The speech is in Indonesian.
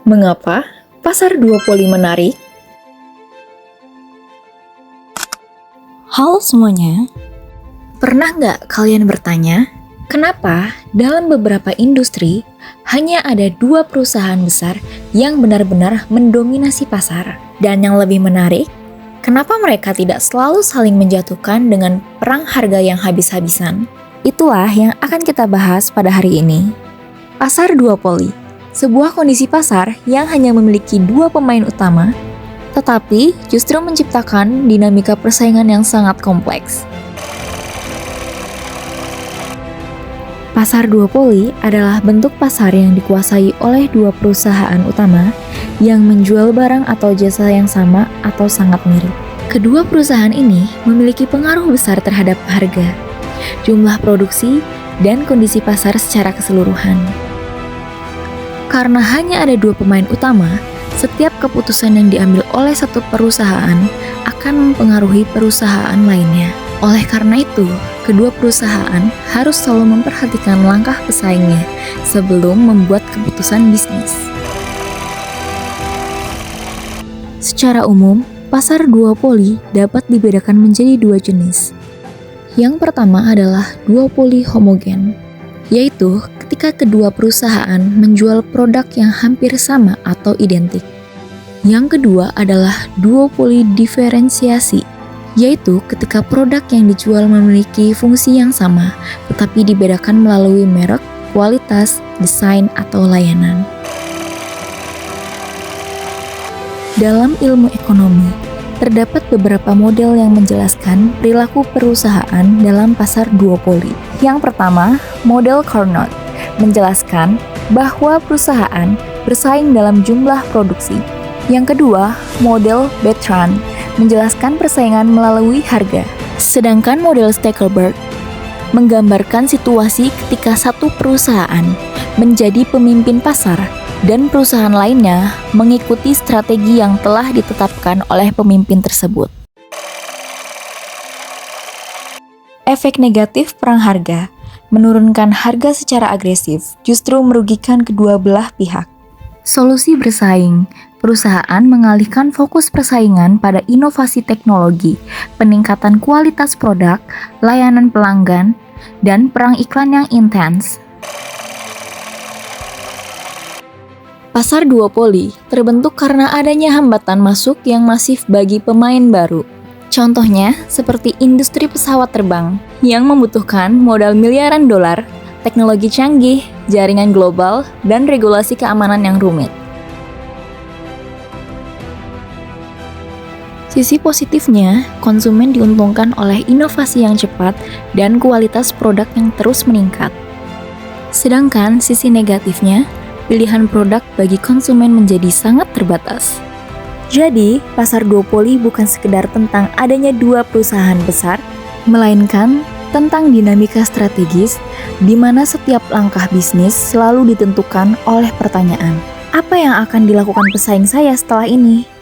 Mengapa pasar duopoli menarik? Halo semuanya, Pernah nggak kalian bertanya, kenapa dalam beberapa industri hanya ada dua perusahaan besar yang benar-benar mendominasi pasar? Dan yang lebih menarik, kenapa mereka tidak selalu saling menjatuhkan dengan perang harga yang habis-habisan? Itulah yang akan kita bahas pada hari ini. Pasar duopoli, sebuah kondisi pasar yang hanya memiliki dua pemain utama, tetapi justru menciptakan dinamika persaingan yang sangat kompleks. Pasar duopoli adalah bentuk pasar yang dikuasai oleh dua perusahaan utama yang menjual barang atau jasa yang sama atau sangat mirip. Kedua perusahaan ini memiliki pengaruh besar terhadap harga, jumlah produksi, dan kondisi pasar secara keseluruhan. Karena hanya ada dua pemain utama, setiap keputusan yang diambil oleh satu perusahaan akan mempengaruhi perusahaan lainnya. Oleh karena itu, kedua perusahaan harus selalu memperhatikan langkah pesaingnya sebelum membuat keputusan bisnis. Secara umum, pasar duopoli dapat dibedakan menjadi dua jenis. Yang pertama adalah duopoli homogen, yaitu ketika kedua perusahaan menjual produk yang hampir sama atau identik. Yang kedua adalah duopoli diferensiasi, yaitu ketika produk yang dijual memiliki fungsi yang sama, tetapi dibedakan melalui merek, kualitas, desain, atau layanan. Dalam ilmu ekonomi, terdapat beberapa model yang menjelaskan perilaku perusahaan dalam pasar duopoli. Yang pertama, model Carnot menjelaskan bahwa perusahaan bersaing dalam jumlah produksi. Yang kedua, model Bertrand menjelaskan persaingan melalui harga. Sedangkan model Stackelberg menggambarkan situasi ketika satu perusahaan menjadi pemimpin pasar dan perusahaan lainnya mengikuti strategi yang telah ditetapkan oleh pemimpin tersebut. Efek negatif perang harga menurunkan harga secara agresif justru merugikan kedua belah pihak. Solusi bersaing, perusahaan mengalihkan fokus persaingan pada inovasi teknologi, peningkatan kualitas produk, layanan pelanggan, dan perang iklan yang intens. Pasar duopoli terbentuk karena adanya hambatan masuk yang masif bagi pemain baru. Contohnya seperti industri pesawat terbang yang membutuhkan modal miliaran dolar, teknologi canggih, jaringan global, dan regulasi keamanan yang rumit. Sisi positifnya, konsumen diuntungkan oleh inovasi yang cepat dan kualitas produk yang terus meningkat. Sedangkan sisi negatifnya, pilihan produk bagi konsumen menjadi sangat terbatas. Jadi, pasar duopoli bukan sekedar tentang adanya dua perusahaan besar, melainkan tentang dinamika strategis di mana setiap langkah bisnis selalu ditentukan oleh pertanyaan, apa yang akan dilakukan pesaing saya setelah ini?